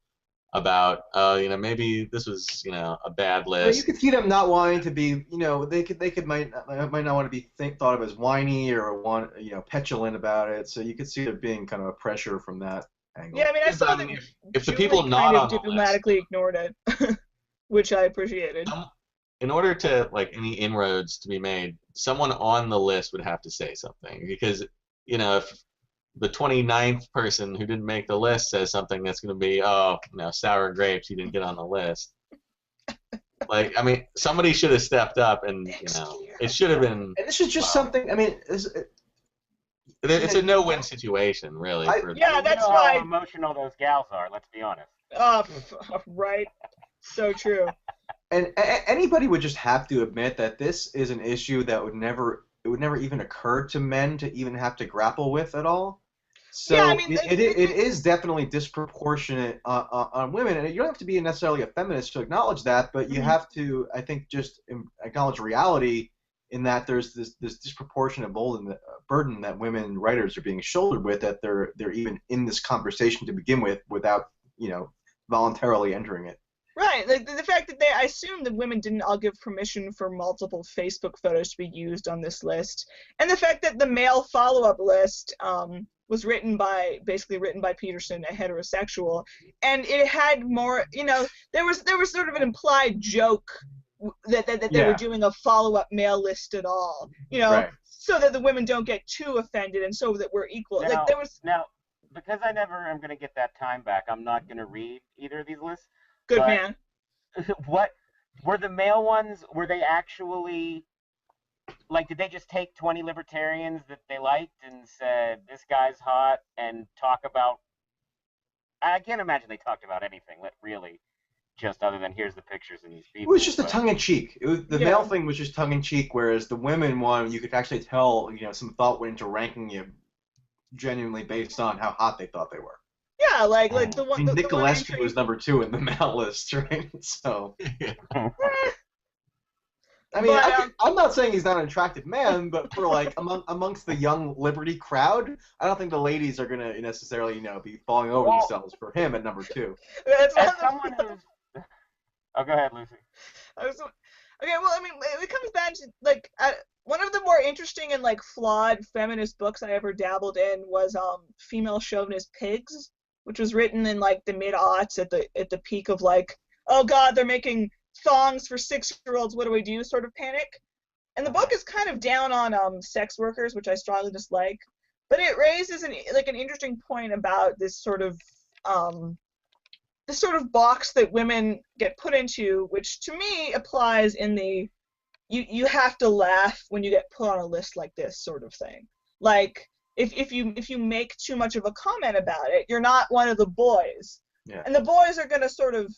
about, maybe this was, a bad list. But you could see them not wanting to be, they might not want to be thought of as whiny or petulant about it. So you could see there being kind of a pressure from that angle. Yeah, I mean, I saw that if the people not kind of on the diplomatically list, ignored it, which I appreciated. In order to any inroads to be made, someone on the list would have to say something, because if the 29th person who didn't make the list says something that's going to be, sour grapes, he didn't get on the list. I mean, somebody should have stepped up, and it should have been. And this is just something. I mean, it's a no-win situation, really. That's why. How emotional those gals are. Let's be honest. Right. So true. And anybody would just have to admit that this is an issue that would never even occur to men to even have to grapple with at all. So yeah, I mean, it is definitely disproportionate on women, and you don't have to be necessarily a feminist to acknowledge that, but you have to, I think, just acknowledge reality in that there's this disproportionate burden that women writers are being shouldered with, that they're even in this conversation to begin with without voluntarily entering it. Right, like the fact that I assume that women didn't all give permission for multiple Facebook photos to be used on this list, and the fact that the male follow-up list was written by Peterson, a heterosexual, and it had more, there was sort of an implied joke that they were doing a follow-up male list at all, right. So that the women don't get too offended, and so that we're equal. Now, because I never am going to get that time back, I'm not going to read either of these lists. Good man. What were the male ones? Were they actually did they just take 20 libertarians that they liked and said this guy's hot and talk about? I can't imagine they talked about anything really, just other than here's the pictures of these people. It was just a tongue in cheek. The male thing was just tongue in cheek, whereas the women one, you could actually tell some thought went into ranking you genuinely based on how hot they thought they were. Yeah, like the one. Nick Gillespie was number 2 in the male list, right? So. I mean, I'm not saying he's not an attractive man, but for amongst the young Liberty crowd, I don't think the ladies are gonna necessarily be falling over themselves for him at number 2. As someone who's. Oh, go ahead, Lucy. Okay, well, I mean, it comes back to one of the more interesting and flawed feminist books I ever dabbled in was Female Chauvinist Pigs, which was written in the mid-aughts at the peak of oh god, they're making songs for 6-year-olds, what do we do sort of panic. And the book is kind of down on sex workers, which I strongly dislike, but it raises an interesting point about this sort of the sort of box that women get put into, which to me applies in the you have to laugh when you get put on a list like this sort of thing. Like if you make too much of a comment about it, you're not one of the boys. Yeah. And the boys are gonna sort of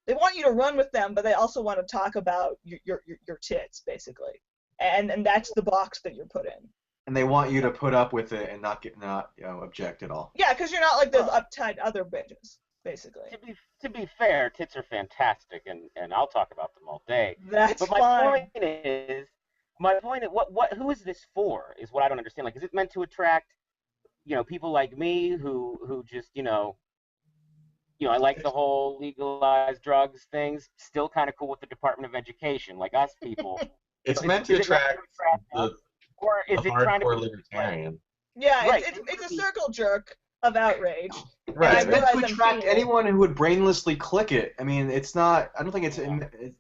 they want you to run with them, but they also want to talk about your tits basically. And that's the box that you're put in. And they want you to put up with it and not object at all. Yeah, because you're not like those Well, uptight other bitches, basically. to be fair, tits are fantastic, and I'll talk about them all day. That's But my fine. point is, who is this for? Is what I don't understand. Like, is it meant to attract, people like me who just, I like the whole legalized drugs things. Still kind of cool with the Department of Education, like us people. It's So meant to is it meant attract us, the, or the is it trying to hardcore be libertarian. Yeah, Right. it's a circle jerk of outrage. Right. It's I meant to realize I'm attract cool. anyone who would brainlessly click it. I mean, it's not. I don't think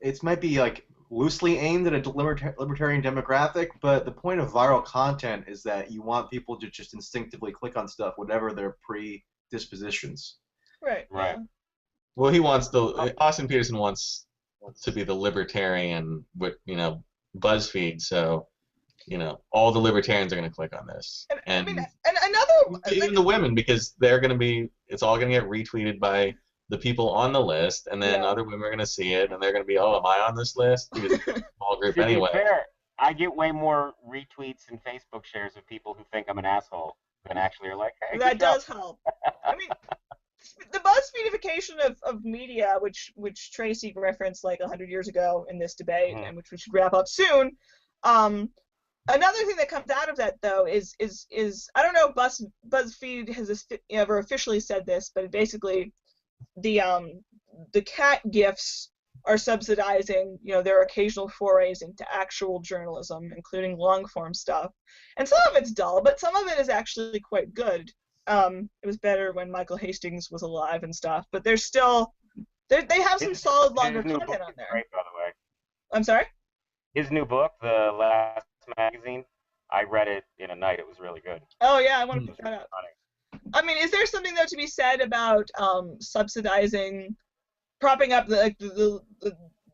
it might be like loosely aimed at a libertarian demographic, but the point of viral content is that you want people to just instinctively click on stuff, whatever their predispositions. Right. Right. Yeah. Well, Austin Peterson wants to be the libertarian with BuzzFeed, so all the libertarians are going to click on this, I mean, and and another even the women, because it's all going to get retweeted by the people on the list, and then Yeah. other women are going to see it, and they're going to be, oh, am I on this list? Because it's a small group To anyway. be fair, I get way more retweets and Facebook shares of people who think I'm an asshole than actually are like, hey, that good job. does help. I mean, the BuzzFeedification of media, which Tracy referenced like 100 years ago in this debate, Mhm. and which we should wrap up soon. Another thing that comes out of that though is I don't know if BuzzFeed has ever officially said this, but basically the cat gifs are subsidizing their occasional forays into actual journalism, including long form stuff, and some of it's dull, but some of it is actually quite good. It was better when Michael Hastings was alive and stuff, but there's still they have some solid longer His new book content on is there. great, by the way. I'm sorry? His new book, The Last Magazine, I read it in a night. It was really good. Oh yeah, I want It to was pick that really up. funny. I mean, is there something though to be said about subsidizing, propping up the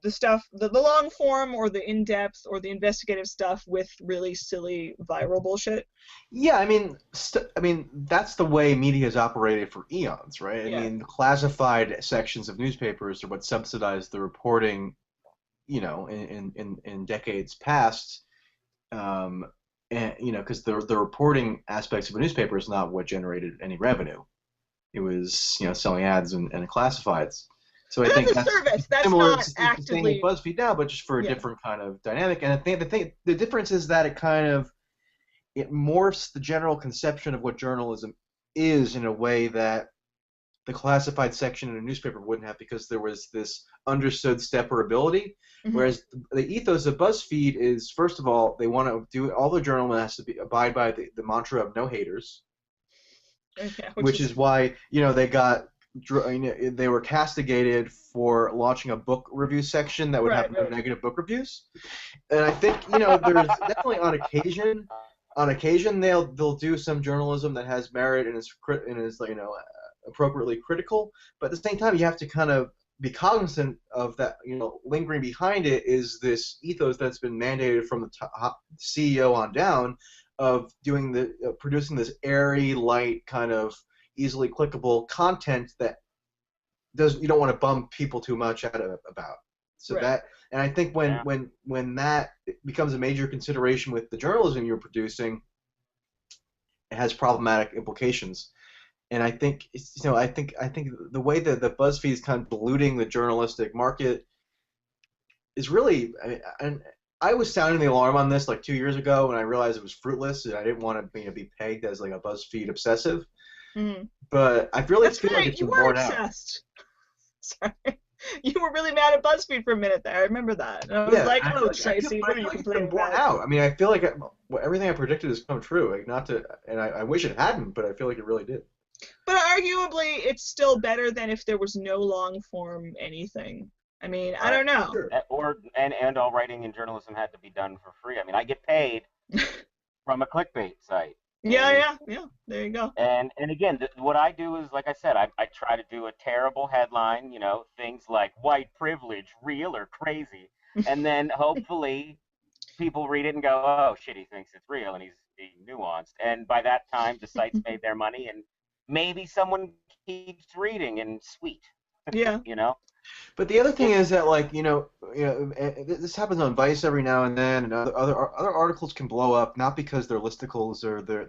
stuff, the long form or the in depth or the investigative stuff with really silly viral bullshit? Yeah, I mean, that's the way media has operated for eons, right? Yeah. I mean, the classified sections of newspapers are what subsidize the reporting, in decades past, and because the reporting aspects of a newspaper is not what generated any revenue. It was selling ads and classifieds. So But I think that's a service. That's similar not to the thing with actively. BuzzFeed now, but just for a Yeah. different kind of dynamic. And I think the difference is that it morphs the general conception of what journalism is in a way that the classified section in a newspaper wouldn't have, because there was this understood separability. Mhm. Whereas the ethos of BuzzFeed is, first of all, they want to do all the journalism has to abide by the mantra of no haters, Okay, which is why they were castigated for launching a book review section that would have no Right. negative book reviews. And I think there's definitely on occasion they'll do some journalism that has merit and is appropriately critical, but at the same time you have to kind of be cognizant of that. Lingering behind it is this ethos that's been mandated from the top CEO on down of producing this airy, light, kind of easily clickable content that you don't want to bum people too much out about. So Right. and I think when that becomes a major consideration with the journalism you're producing, it has problematic implications. And I think I think the way that the BuzzFeed is kind of diluting the journalistic market is really. And I was sounding the alarm on this like 2 years ago when I realized it was fruitless, and I didn't want to be pegged as like a BuzzFeed obsessive. Mhm. But I really That's feel right. like it's You been were borne out. obsessed. Sorry. You were really mad at BuzzFeed for a minute there. I remember that. And I was like, I oh, feel like Tracy, what are you it's been complaining borne about? out. I mean, I feel like everything I predicted has come true. Like, not to, and I wish it hadn't, but I feel like it really did. But arguably, it's still better than if there was no long form anything. I mean, I don't know. Sure. And all writing and journalism had to be done for free. I mean, I get paid from a clickbait site. Yeah. There you go. And again, what I do is, like I said, I try to do a terrible headline, things like "white privilege, real or crazy," and then hopefully people read it and go, "Oh shit, he thinks it's real and he's being nuanced." And by that time, the site's made their money, and maybe someone keeps reading, and sweet, Yeah. you know. But the other thing is that, like, this happens on Vice every now and then, and other articles can blow up not because they're listicles or they're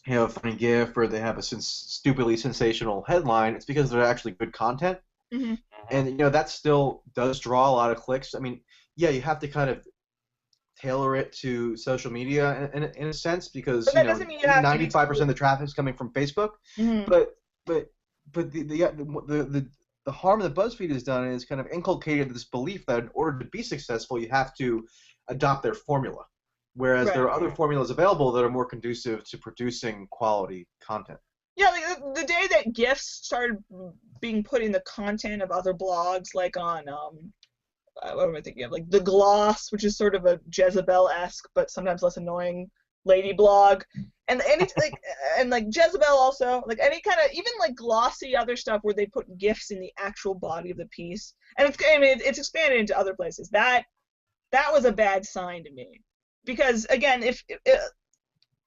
a funny GIF or they have a stupidly sensational headline. It's because they're actually good content, Mm-hmm. and that still does draw a lot of clicks. I mean, yeah, you have to kind of tailor it to social media in a sense because But that doesn't mean you have to be 95% of the traffic is coming from Facebook. Mm-hmm. But the harm that BuzzFeed has done is kind of inculcated this belief that in order to be successful, you have to adopt their formula, whereas there are other formulas available that are more conducive to producing quality content. Yeah, like the day that GIFs started being put in the content of other blogs, like on what am I thinking of? Like The Gloss, which is sort of a Jezebel-esque but sometimes less annoying lady blog, and it's like and like Jezebel also, like any kind of even like glossy other stuff where they put GIFs in the actual body of the piece, and it's expanded into other places. That was a bad sign to me, because again, if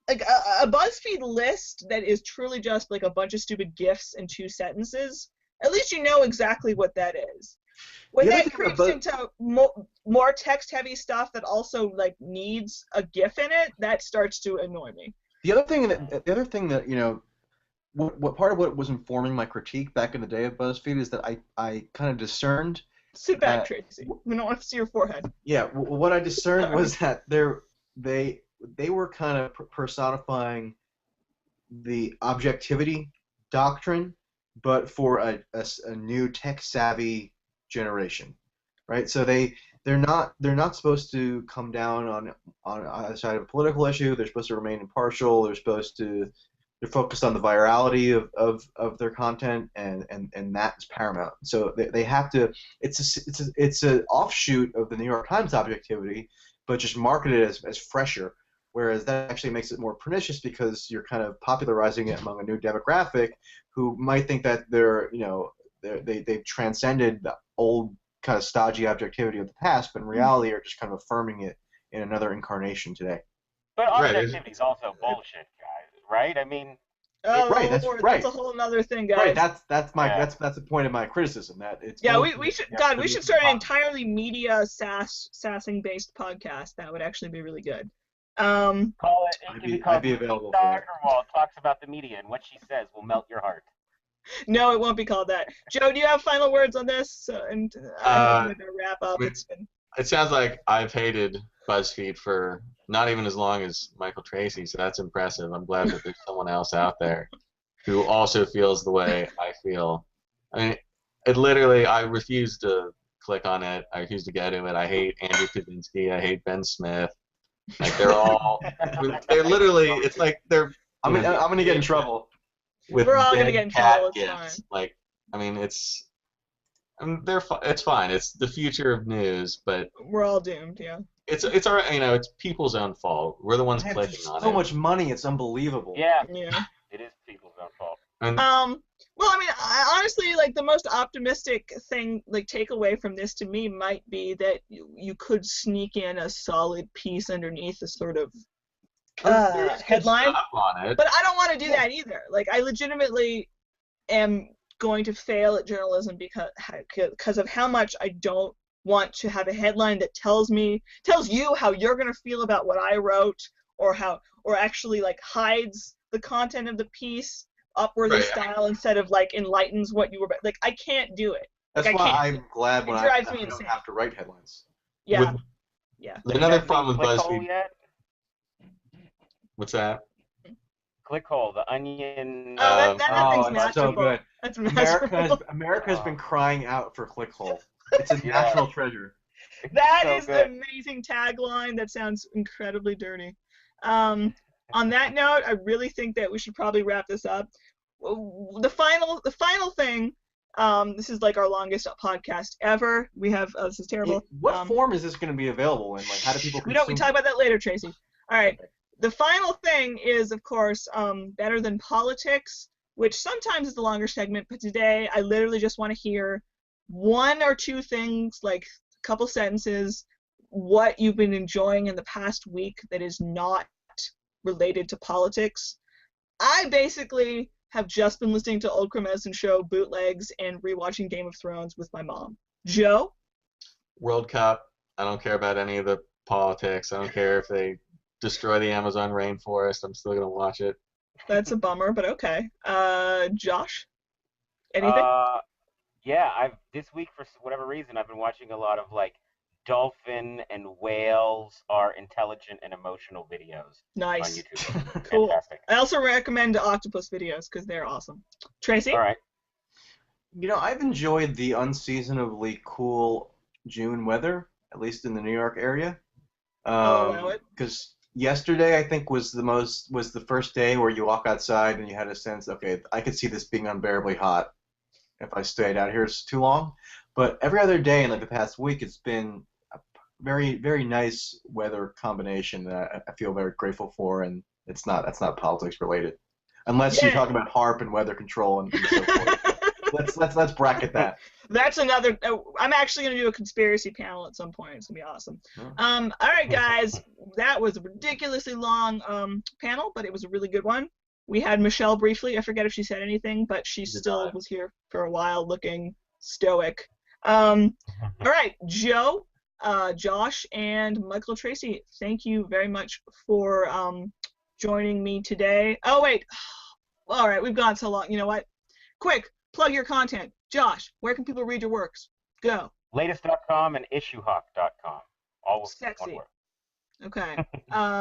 like a BuzzFeed list that is truly just like a bunch of stupid GIFs and 2 sentences, at least you know exactly what that is. When that creeps into more text-heavy stuff that also like needs a GIF in it, that starts to annoy me. The other thing that what part of what was informing my critique back in the day of BuzzFeed is that I kind of discerned. Sit back, Tracy. We don't want to see your forehead. Yeah, what I discerned was that they were kind of personifying the objectivity doctrine, but for a new tech-savvy generation, right? So they're not supposed to come down on either side of a political issue. They're supposed to remain impartial. They're focused on the virality of their content, and that's paramount. So they have to. It's an offshoot of the New York Times objectivity, but just marketed as fresher. Whereas that actually makes it more pernicious because you're kind of popularizing it among a new demographic who might think that they've transcended the old kind of stodgy objectivity of the past, but in reality are just kind of affirming it in another incarnation today. But objectivity is also bullshit, guys. Right? I mean. Right. That's Lord, right. That's a whole other thing, guys. Right. That's the point of my criticism. That it's. Yeah, we should we should start an entirely media sassing based podcast. That would actually be really good. Call it. I'd be available for that. Wall talks about the media, and what she says will melt your heart. No, it won't be called that. Joe, do you have final words on this? And I'm going to wrap up. It sounds like I've hated BuzzFeed for not even as long as Michael Tracy, so that's impressive. I'm glad that there's someone else out there who also feels the way I feel. I mean, I refuse to click on it. I refuse to get to it. I hate Andrew Kaczynski. I hate Ben Smith. Like they're literally. It's like they're. I'm gonna get in trouble. We're all gonna get in trouble. It's fine. Like, I mean, it's fine. It's the future of news, but we're all doomed. Yeah. It's our, it's people's own fault. We're the ones clicking on it. So much money, it's unbelievable. Yeah. Yeah. It is people's own fault. Well, I mean, honestly, like the most optimistic thing, like takeaway from this to me might be that you could sneak in a solid piece underneath a sort of headline. But I don't want to do that either. Like, I legitimately am going to fail at journalism because of how much I don't want to have a headline that tells you how you're going to feel about what I wrote, or actually like hides the content of the piece Upworthy style instead of like enlightens what you were like. I can't do it. That's why I'm glad when I don't have to write headlines. Yeah. Another problem with BuzzFeed. What's that? Clickhole, the Onion. That thing's it's so good. That's masterful. America has been crying out for Clickhole. It's a national treasure. That is an amazing tagline. That sounds incredibly dirty. On that note, I really think that we should probably wrap this up. The final thing This is like our longest podcast ever. We have this is terrible. What form is this going to be available in? Like, how do people consume We talk about that later, Tracy. All right. Okay. The final thing is, of course, better than politics, which sometimes is a longer segment, but today I literally just want to hear one or two things, like a couple sentences, what you've been enjoying in the past week that is not related to politics. I basically have just been listening to Old Crow Medicine Show bootlegs and rewatching Game of Thrones with my mom. Joe? World Cup. I don't care about any of the politics. I don't care if they destroy the Amazon rainforest. I'm still gonna watch it. That's a bummer, but okay. Josh? Anything? Yeah, this week for whatever reason I've been watching a lot of like dolphin and whales are intelligent and emotional videos on Nice. YouTube. Cool. Fantastic. I also recommend octopus videos because they're awesome. Tracy? All right. You know, I've enjoyed the unseasonably cool June weather, at least in the New York area. I'll allow it. Because yesterday, I think, was the first day where you walk outside and you had a sense, okay, I could see this being unbearably hot if I stayed out here too long. But every other day in like the past week, it's been a very, very nice weather combination that I feel very grateful for, and that's not politics related, unless you're talking about HARP and weather control and so forth. Let's bracket that. That's another. I'm actually going to do a conspiracy panel at some point. It's going to be awesome. Oh. All right, guys. That was a ridiculously long panel, but it was a really good one. We had Michelle briefly. I forget if she said anything, but she still was here for a while looking stoic. All right, Joe, Josh, and Michael Tracy, thank you very much for joining me today. Oh, wait. All right, we've gone so long. You know what? Quick, plug your content. Josh, where can people read your works? Go. Latest.com and issuehawk.com. All with Sexy. one word. Okay.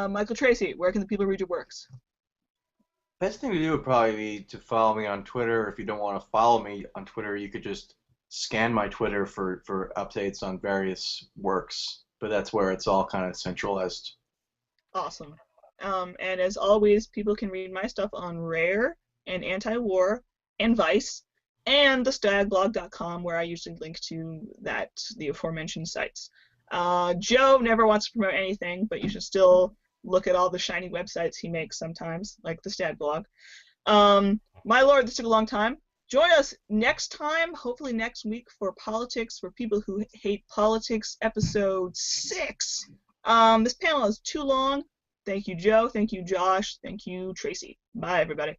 Michael Tracy, where can the people read your works? Best thing to do would probably be to follow me on Twitter. If you don't want to follow me on Twitter, you could just scan my Twitter for updates on various works. But that's where it's all kind of centralized. Awesome. And as always, people can read my stuff on Rare and Anti-War and Vice and thestagblog.com, where I usually link to the aforementioned sites. Joe never wants to promote anything, but you should still look at all the shiny websites he makes sometimes, like the Stat blog. My lord, this took a long time. Join us next time, hopefully next week, for Politics for People Who Hate Politics, episode 6. This panel is too long. Thank you, Joe. Thank you, Josh. Thank you, Tracy. Bye, everybody.